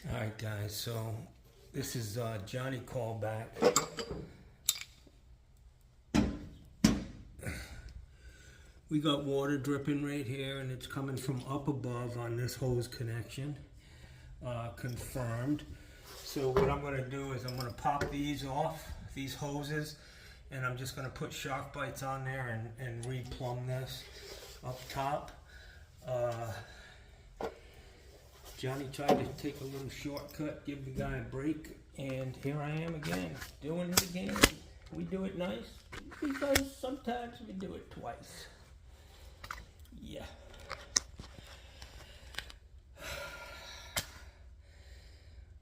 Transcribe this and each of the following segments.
Alright guys, so this is Johnny Callback. We got water dripping right here and it's coming from up above on this hose connection. Confirmed. So what I'm going to do is I'm going to pop these off, these hoses, and I'm just going to put shock bites on there and re-plumb this up top. Johnny tried to take a little shortcut, give the guy a break, and here I am again, doing it again. We do it nice, because sometimes we do it twice. Yeah.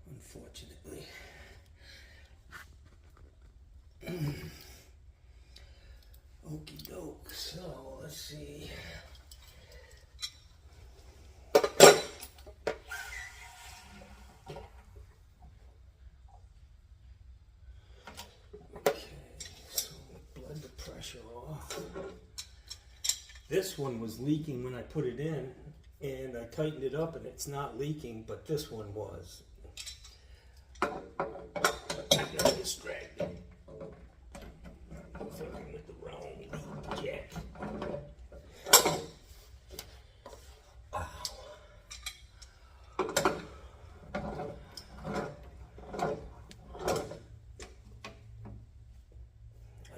Unfortunately. Okie doke, so let's see. This one was leaking when I put it in, and I tightened it up and it's not leaking, but this one was. I got distracted. Fucking with the wrong jack. I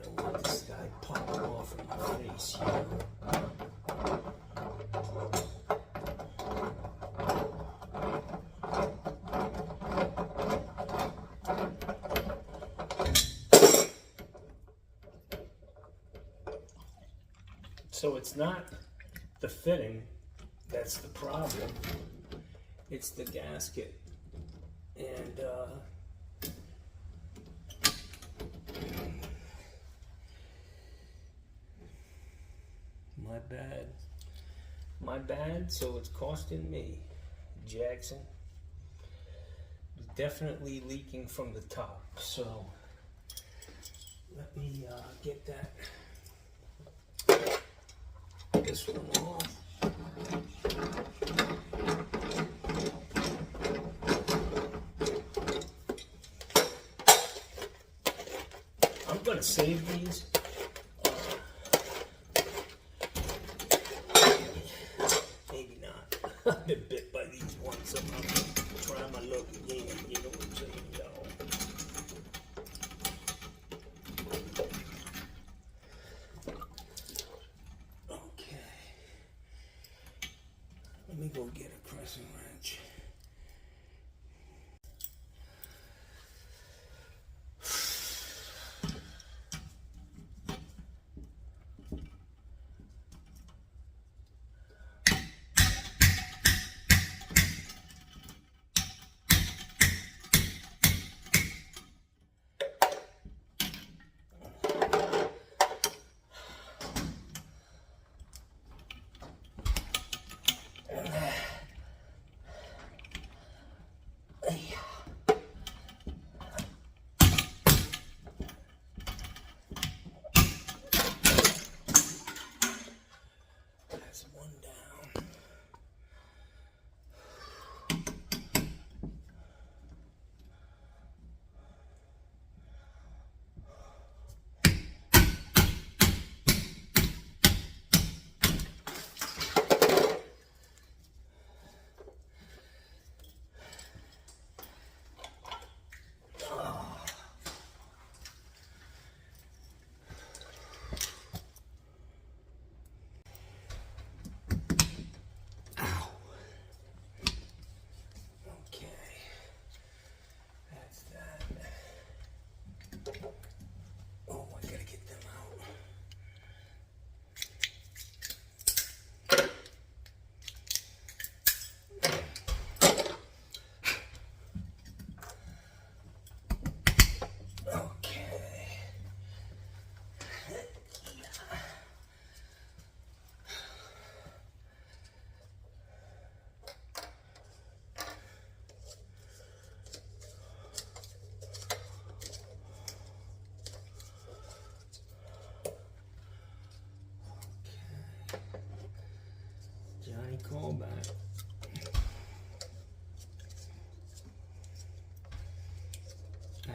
don't want this guy popping off in my face here. So it's not the fitting that's the problem, it's the gasket. And my bad, so it's costing me. Jackson is definitely leaking from the top, so let me get this one off. I'm gonna save these. Maybe not. I've been bit by these ones, so I'm gonna try my luck again. You know what I'm saying, y'all? Let me go get a crescent wrench.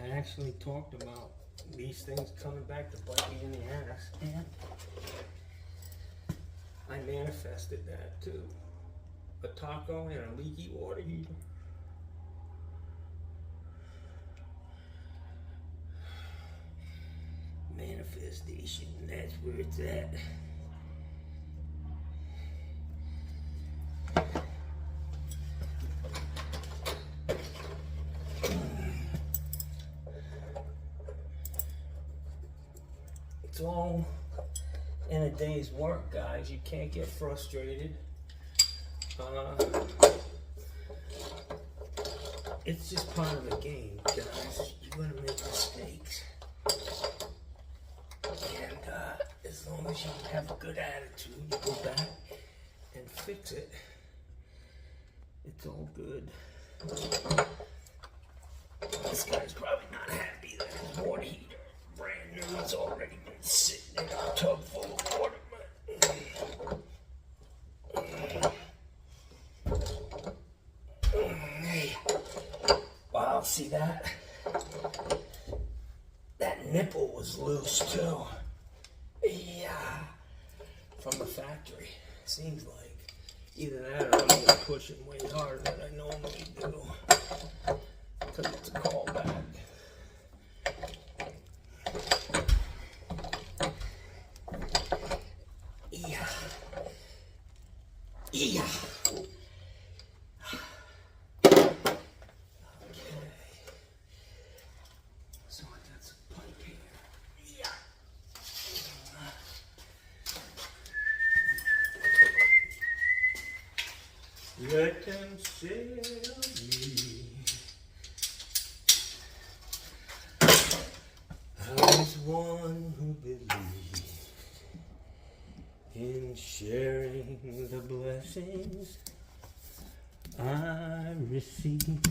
I actually talked about these things coming back to bite me in the ass, and I manifested that too. A taco and a leaky water heater. Manifestation, that's where it's at. It's all in a day's work, guys. You can't get frustrated. It's just part of the game, guys. You're gonna make mistakes. And as long as you have a good attitude, you go back and fix it. It's all good. This guy's probably not happy that his water heater, brand new, it's already been sitting in a tub full of water. Hey, wow, see that? That nipple was loose too. Yeah, from the factory. Seems like either that or I'm gonna push it way harder than I normally do. Because it's a callback. Yeah. Yeah. Let them sell me. I was one who believed in sharing the blessings I received.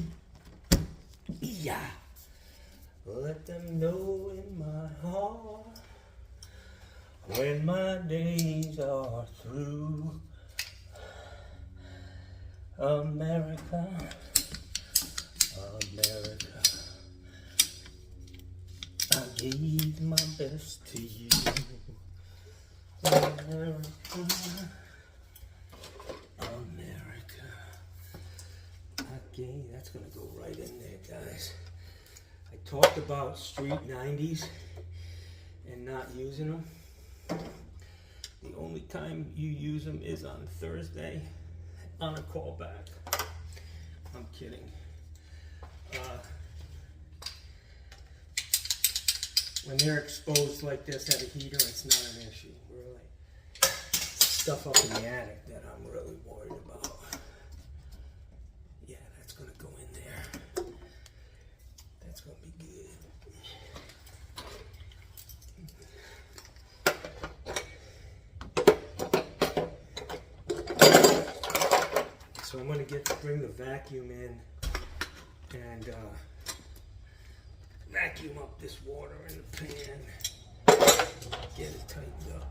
Yeah. Let them know in my heart when my days are through. America, America, I gave my best to you. America, America, I gave, that's gonna go right in there, guys. I talked about Street 90s and not using them. The only time you use them is on Thursday. On a callback. I'm kidding. When they're exposed like this at a heater, it's not an issue, really. Stuff up in the attic that I'm really worried about. Yeah, that's gonna go in there. That's gonna be good. So I'm going to bring the vacuum in and vacuum up this water in the pan, get it tightened up.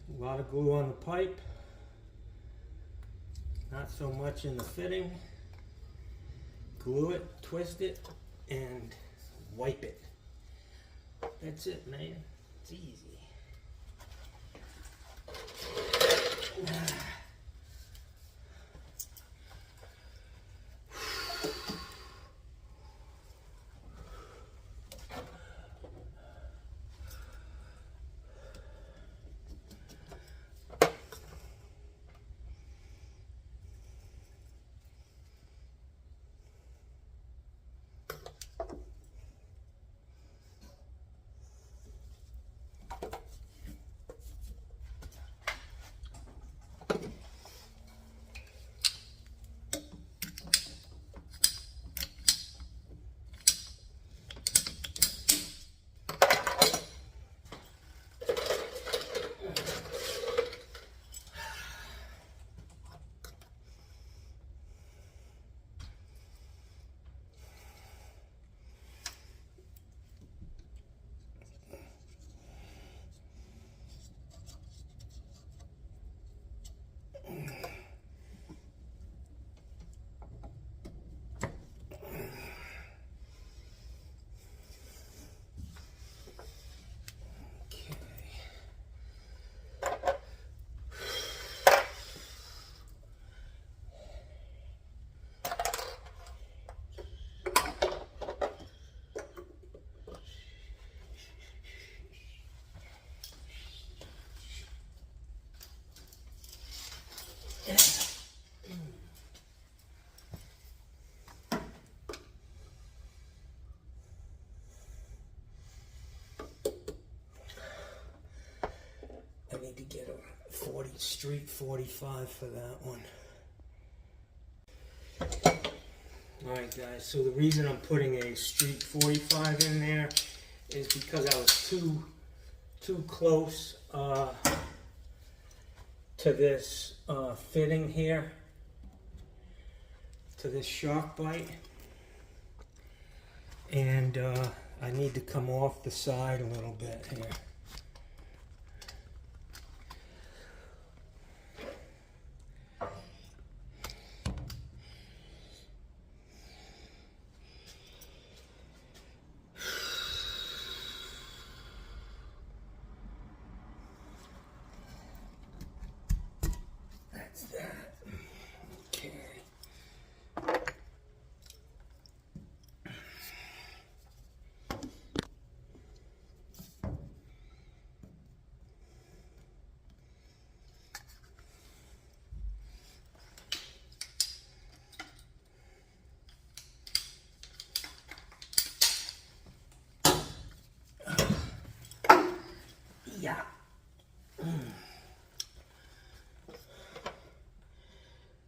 A lot of glue on the pipe, not so much in the fitting. Glue it, twist it, and wipe it. That's it, man. It's easy. to get a street 45 for that one. Alright guys, so the reason I'm putting a street 45 in there is because I was too close to this fitting here, to this shock bite, and I need to come off the side a little bit here. Yeah.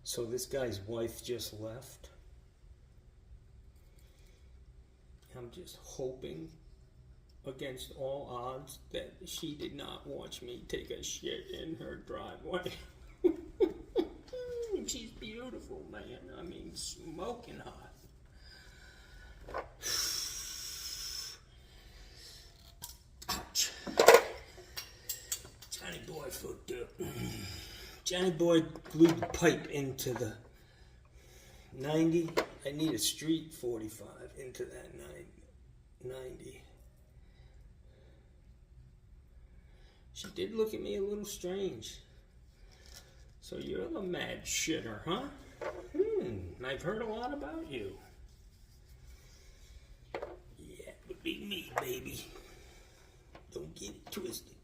So this guy's wife just left. I'm just hoping against all odds that she did not watch me take a shit in her driveway. She's beautiful, man. I mean, smoking hot. Ouch. Johnny Boy fucked up. Johnny Boy glued the pipe into the 90. I need a street 45 into that 90. She did look at me a little strange. So you're the mad shitter, huh? I've heard a lot about you. Yeah, it would be me, baby. Don't get it twisted.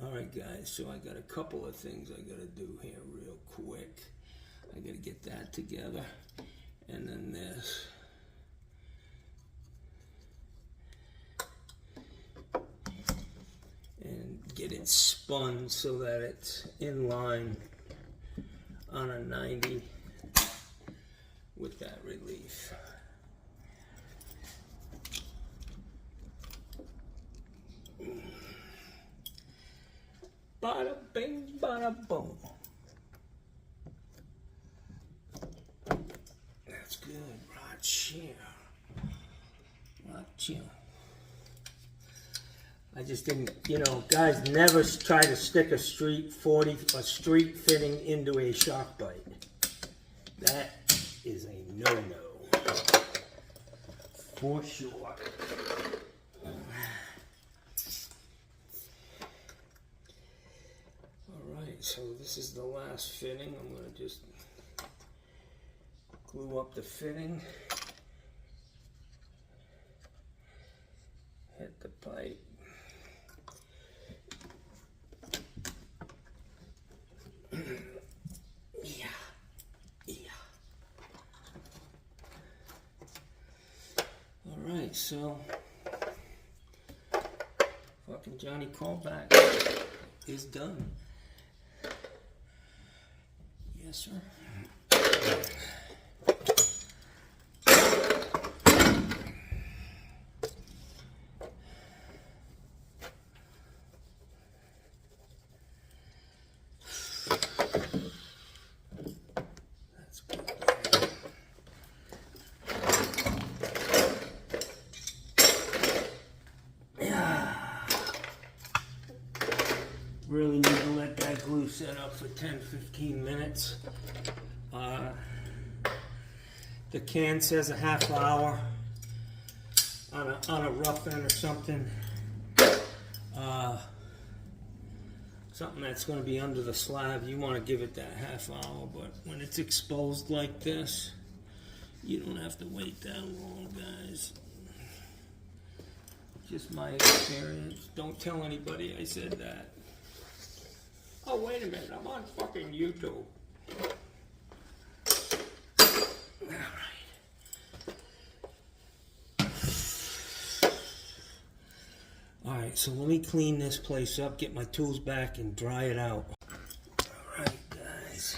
Alright guys, so I got a couple of things I gotta do here real quick. I gotta get that together. And then this. And get it spun so that it's in line on a 90 with that relief. Bada bing, bada boom. That's good, right here. Right here. I just didn't, you know, guys never try to stick a street fitting into a shock bite. That is a no-no. For sure. So this is the last fitting. I'm going to just glue up the fitting, hit the pipe, yeah. Alright, so fucking Johnny Callback is done. Yes, sir. That's good. Yeah. Really need to let that glue set up for 10-15 minutes. The can says a half hour on a rough end or something. Something that's going to be under the slab, you want to give it that half hour, but when it's exposed like this, you don't have to wait that long, guys. Just my experience. Don't tell anybody I said that. Oh, wait a minute, I'm on fucking YouTube. Alright, so let me clean this place up, get my tools back, and dry it out. Alright, guys.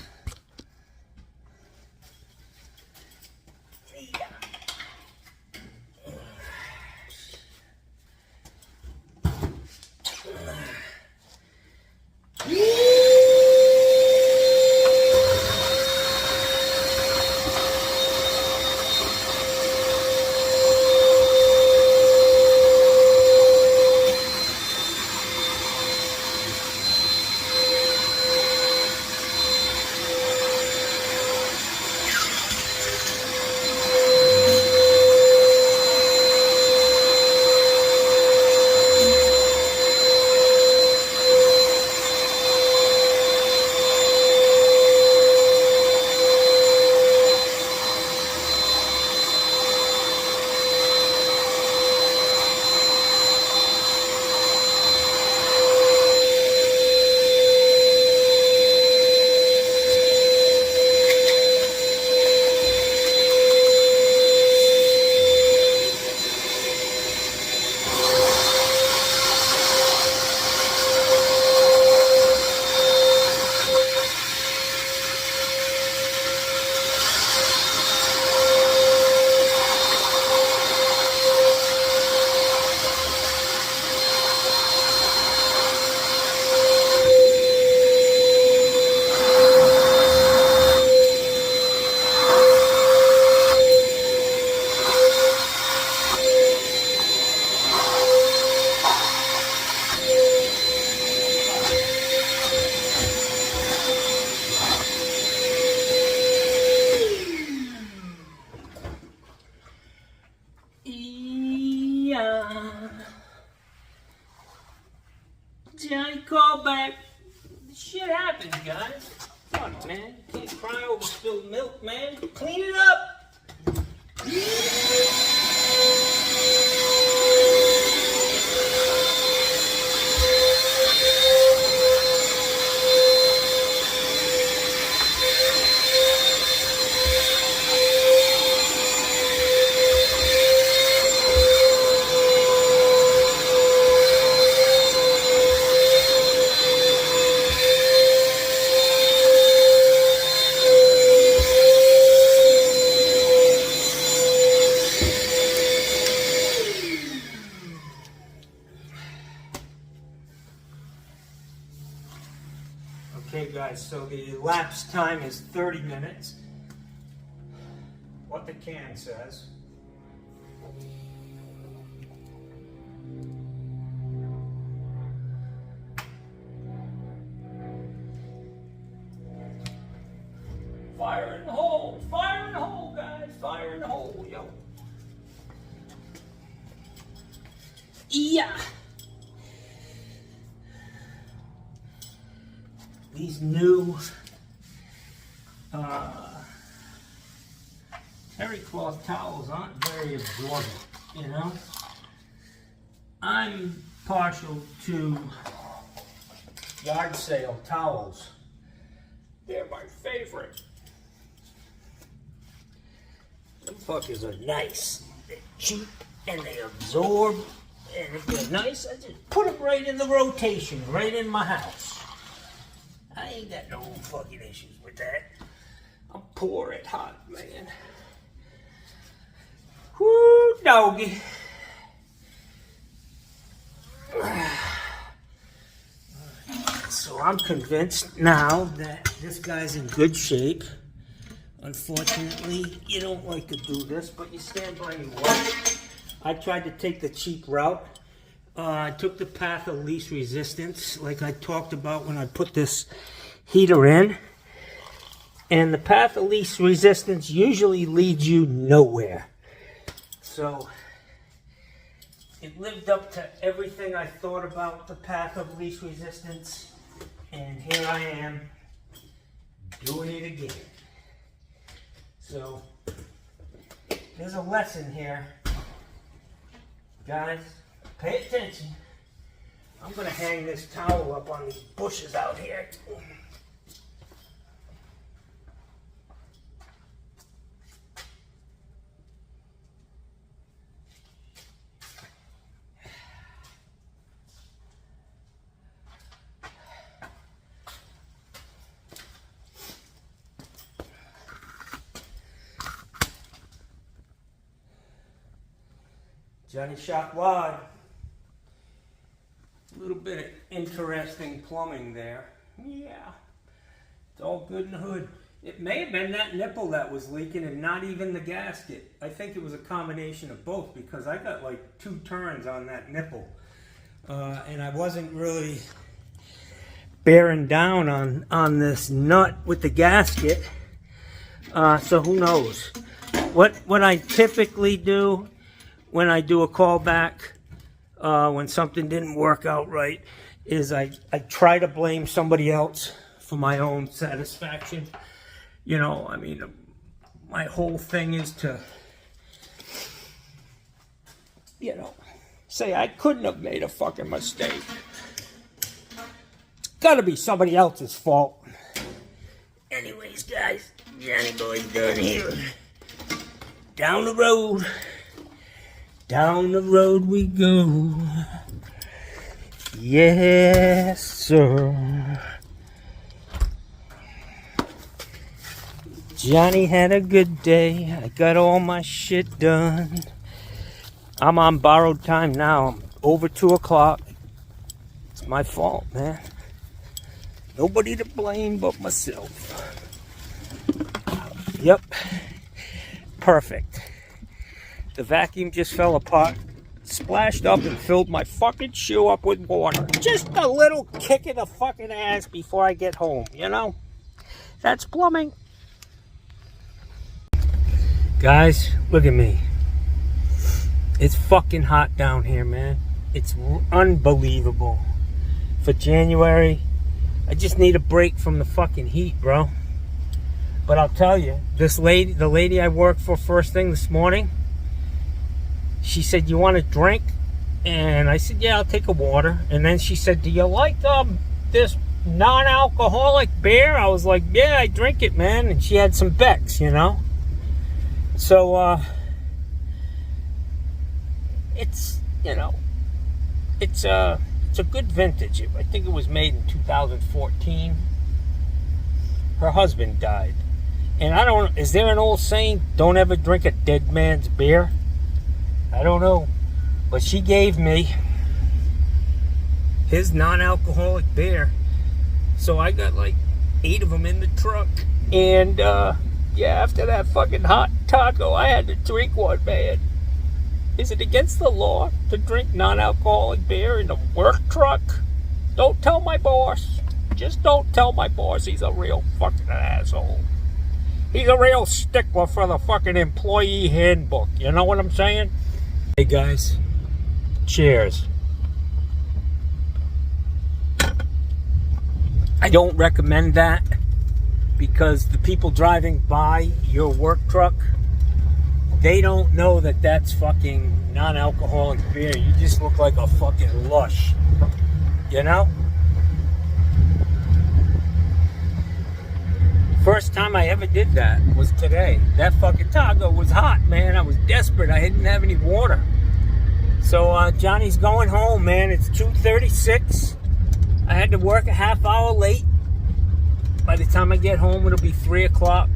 Johnny callback. Shit happens, guys. Fuck, man. Can't cry over spilled milk, man. Clean it up. Okay guys, so the elapsed time is 30 minutes. What the can says. Fire in the hole! Fire in the hole, guys! Fire in the hole, yo! Yeah! These new terry cloth towels aren't very absorbent, you know? I'm partial to yard sale towels. They're my favorite. Them fuckers are nice. They're cheap and they absorb. And if they're nice, I just put them right in the rotation, right in my house. I ain't got no fucking issues with that. I'm poor at heart, man. Whoo, doggy. So I'm convinced now that this guy's in good shape. Unfortunately, you don't like to do this, but you stand by your word. I tried to take the cheap route. I took the path of least resistance, like I talked about when I put this heater in. And the path of least resistance usually leads you nowhere. So, it lived up to everything I thought about the path of least resistance. And here I am, doing it again. So, there's a lesson here. Guys, pay attention. I'm going to hang this towel up on these bushes out here. Johnny Shock Wad. A little bit of interesting plumbing there. Yeah. It's all good in the hood. It may have been that nipple that was leaking and not even the gasket. I think it was a combination of both because I got like 2 turns on that nipple. And I wasn't really bearing down on this nut with the gasket. So who knows? What I typically do when I do a callback, when something didn't work out right, is I try to blame somebody else for my own satisfaction. You know, I mean, my whole thing is to, you know, say I couldn't have made a fucking mistake. It's gotta be somebody else's fault. Anyways, guys, Johnny Boy's done here. Down the road. Down the road we go. Yes, sir. Johnny had a good day. I got all my shit done. I'm on borrowed time now. I'm over 2 o'clock. It's my fault, man. Nobody to blame but myself. Yep. Perfect. The vacuum just fell apart, splashed up and filled my fucking shoe up with water. Just a little kick in the fucking ass before I get home, you know? That's plumbing. Guys, look at me. It's fucking hot down here, man. It's unbelievable. For January, I just need a break from the fucking heat, bro. But I'll tell you, the lady I worked for first thing this morning, she said, "You want a drink?" And I said, "Yeah, I'll take a water." And then she said, "Do you like this non-alcoholic beer?" I was like, "Yeah, I drink it, man." And she had some Beck's, you know. So, it's, you know, it's a good vintage. I think it was made in 2014. Her husband died. And I don't, is there an old saying, don't ever drink a dead man's beer? I don't know. But she gave me his non-alcoholic beer. So I got like 8 of them in the truck. And, yeah, after that fucking hot taco, I had to drink one, man. Is it against the law to drink non-alcoholic beer in a work truck? Don't tell my boss. Just don't tell my boss. He's a real fucking asshole. He's a real stickler for the fucking employee handbook. You know what I'm saying? Hey, guys. Cheers. I don't recommend that because the people driving by your work truck, they don't know that that's fucking non-alcoholic beer. You just look like a fucking lush. You know? First time I ever did that was today. That fucking taco was hot, man. I was desperate. I didn't have any water. So Johnny's going home, man. It's 2:36. I had to work a half hour late. By the time I get home, it'll be 3 o'clock.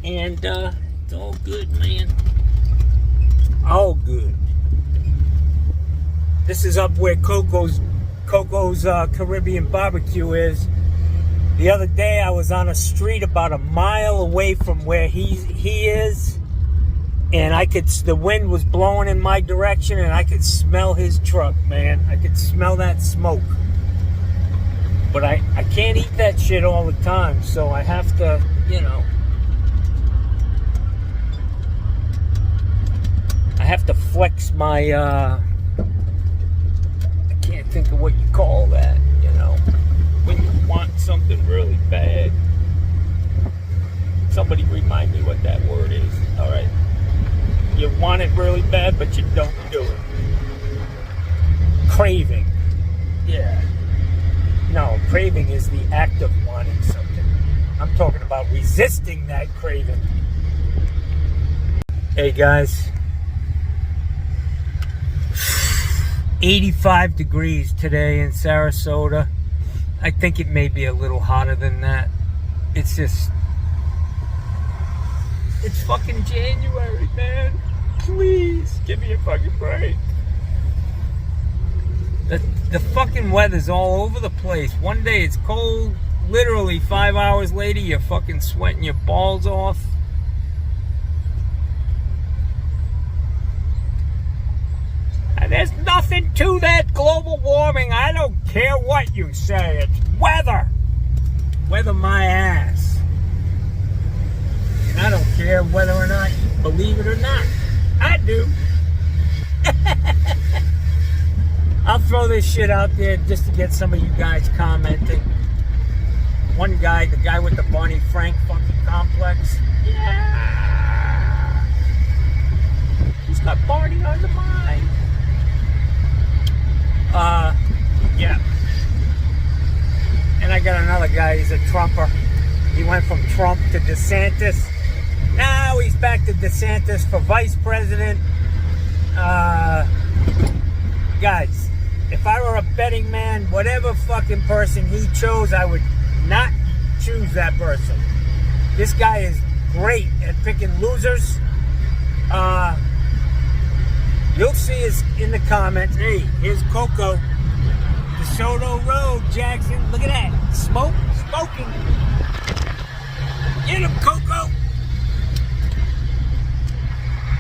And it's all good, man. All good. This is up where Coco's Caribbean Barbecue is. The other day I was on a street about a mile away from where he is, and the wind was blowing in my direction, and I could smell his truck, man. I could smell that smoke. But I can't eat that shit all the time, so I have to, you know, I have to flex my, I can't think of what you call that, you know, when you want something really bad. Somebody remind me what that word is. All right. You want it really bad, but you don't do it. Craving. Yeah. No, craving is the act of wanting something. I'm talking about resisting that craving. Hey, guys. 85 degrees today in Sarasota. I think it may be a little hotter than that. It's fucking January, man. Please, give me a fucking break. The fucking weather's all over the place. One day it's cold. Literally 5 hours later, you're fucking sweating your balls off. And there's nothing to that global warming. I don't care what you say. It's weather. Weather my ass. And I don't care whether or not you believe it or not. I do. I'll throw this shit out there just to get some of you guys commenting. One guy, the guy with the Barney Frank fucking complex. Yeah. He's got Barney on the mind. Yeah. And I got another guy, he's a Trumper. He went from Trump to DeSantis. Now he's back to DeSantis for vice president. Guys, if I were a betting man, whatever fucking person he chose, I would not choose that person. This guy is great at picking losers. You'll see us in the comments. Hey, here's Coco. DeSoto Road, Jackson. Look at that. Smoking. Get him, Coco.